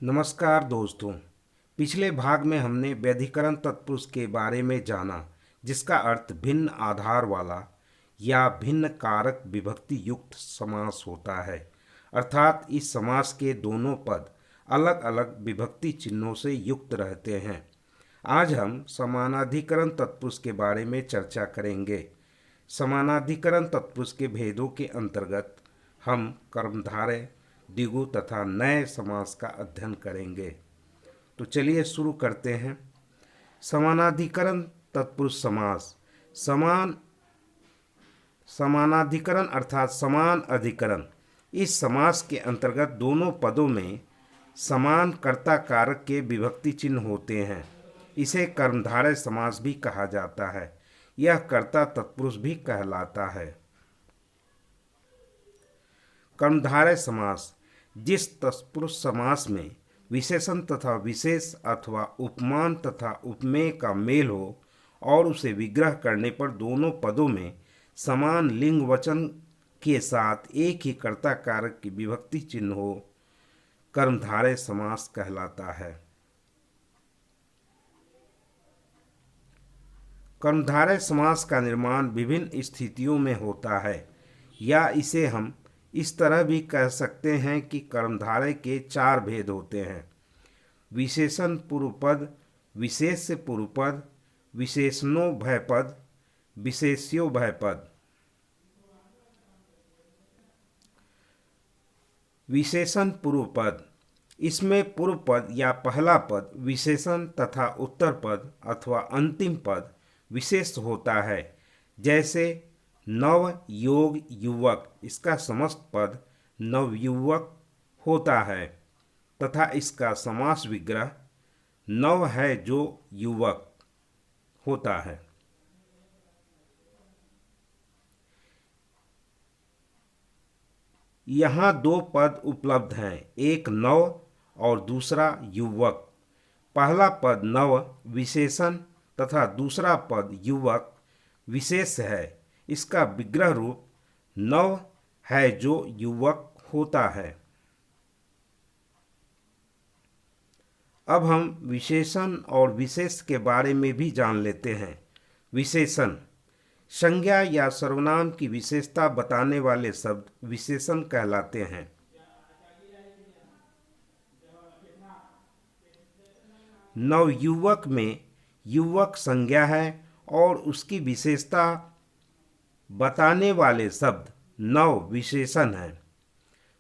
नमस्कार दोस्तों। पिछले भाग में हमने व्यधिकरण तत्पुरुष के बारे में जाना, जिसका अर्थ भिन्न आधार वाला या भिन्न कारक विभक्ति युक्त समास होता है। अर्थात इस समास के दोनों पद अलग अलग विभक्ति चिन्हों से युक्त रहते हैं। आज हम समानाधिकरण तत्पुरुष के बारे में चर्चा करेंगे। समानाधिकरण तत्पुरुष के भेदों के अंतर्गत हम कर्मधारय, द्विगु तथा नए समास का अध्ययन करेंगे। तो चलिए शुरू करते हैं। समानाधिकरण तत्पुरुष समास। समानाधिकरण अर्थात समान अधिकरण। इस समास के अंतर्गत दोनों पदों में समान कर्ता कारक के विभक्ति चिन्ह होते हैं। इसे कर्मधारय समास भी कहा जाता है। यह कर्ता तत्पुरुष भी कहलाता है। कर्मधारय समास। जिस तत्पुरुष समास में विशेषण तथा विशेष अथवा उपमान तथा उपमेय का मेल हो और उसे विग्रह करने पर दोनों पदों में समान लिंग वचन के साथ एक ही कर्ता कारक की विभक्ति चिन्ह हो, कर्मधारय समास कहलाता है। कर्मधारय समास का निर्माण विभिन्न स्थितियों में होता है, या इसे हम इस तरह भी कह सकते हैं कि कर्मधारय के चार भेद होते हैं: विशेषण पूर्व पद, विशेष्य पूर्व पद, विशेषणोभय पद, विशेष्योभय पद। विशेषण पूर्व पद। इसमें पूर्व पद या पहला पद विशेषण तथा उत्तर पद अथवा अंतिम पद विशेष होता है। जैसे नव योग युवक, इसका समस्त पद नवयुवक होता है तथा इसका समास विग्रह नव है जो युवक होता है। यहाँ दो पद उपलब्ध हैं, एक नव और दूसरा युवक। पहला पद नव विशेषण तथा दूसरा पद युवक विशेष है। इसका विग्रह रूप नव है जो युवक होता है। अब हम विशेषण और विशेष के बारे में भी जान लेते हैं। विशेषण संज्ञा या सर्वनाम की विशेषता बताने वाले शब्द विशेषण कहलाते हैं। नवयुवक में युवक संज्ञा है और उसकी विशेषता बताने वाले शब्द नव विशेषण है।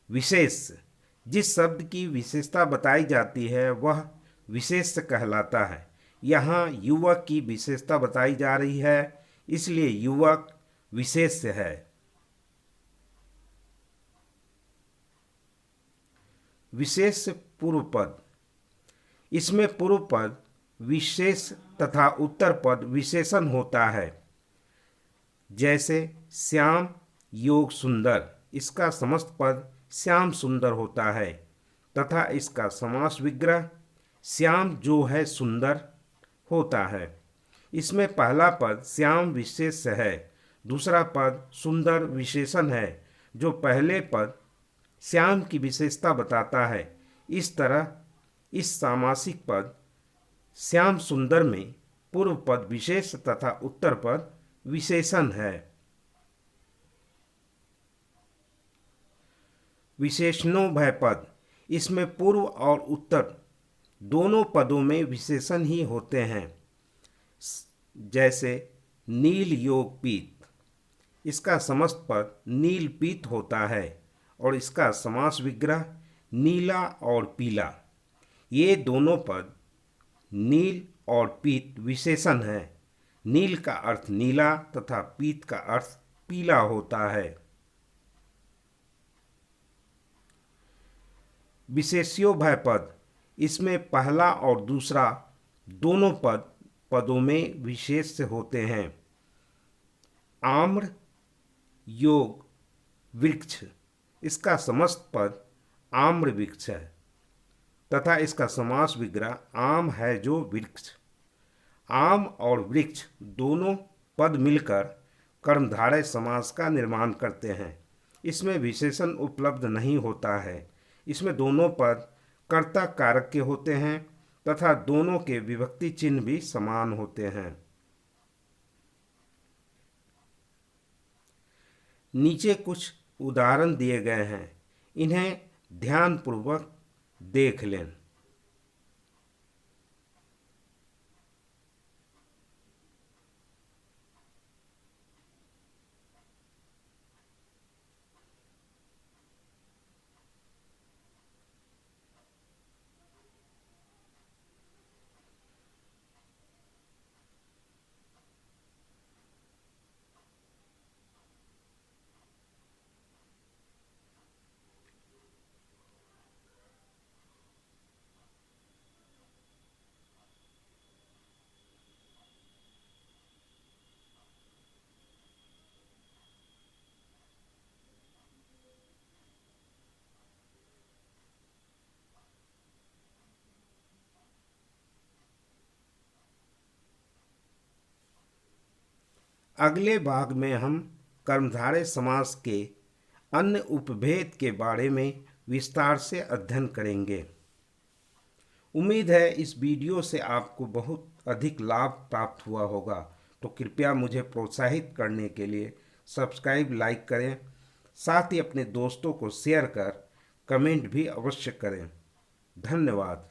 विशेष जिस शब्द की विशेषता बताई जाती है वह विशेष कहलाता है। यहाँ युवक की विशेषता बताई जा रही है, इसलिए युवक विशेष है। विशेष पूर्व पद। इसमें पूर्व पद विशेष तथा उत्तर पद विशेषण होता है। जैसे श्याम योग सुंदर, इसका समस्त पद श्याम सुंदर होता है तथा इसका समास विग्रह श्याम जो है सुंदर होता है। इसमें पहला पद श्याम विशेष है, दूसरा पद सुंदर विशेषण है जो पहले पद श्याम की विशेषता बताता है। इस तरह इस सामासिक पद श्याम सुंदर में पूर्व पद विशेष तथा उत्तर पद विशेषण है। विशेषणोभय पद। इसमें पूर्व और उत्तर दोनों पदों में विशेषण ही होते हैं। जैसे नील योग पीत, इसका समस्त पद नील पीत होता है और इसका समास विग्रह नीला और पीला। ये दोनों पद नील और पीत विशेषण है। नील का अर्थ नीला तथा पीत का अर्थ पीला होता है। विशेष्योभय पद। इसमें पहला और दूसरा दोनों पदों में विशेष होते हैं। आम्र योग वृक्ष, इसका समस्त पद आम्र वृक्ष है तथा इसका समास विग्रह आम है जो वृक्ष। आम और वृक्ष दोनों पद मिलकर कर्मधारय समास का निर्माण करते हैं। इसमें विशेषण उपलब्ध नहीं होता है। इसमें दोनों पद कर्ता कारक के होते हैं तथा दोनों के विभक्ति चिन्ह भी समान होते हैं। नीचे कुछ उदाहरण दिए गए हैं, इन्हें ध्यानपूर्वक देख लें। अगले भाग में हम कर्मधारय समास के अन्य उपभेद के बारे में विस्तार से अध्ययन करेंगे। उम्मीद है इस वीडियो से आपको बहुत अधिक लाभ प्राप्त हुआ होगा, तो कृपया मुझे प्रोत्साहित करने के लिए सब्सक्राइब, लाइक करें, साथ ही अपने दोस्तों को शेयर कर कमेंट भी अवश्य करें। धन्यवाद।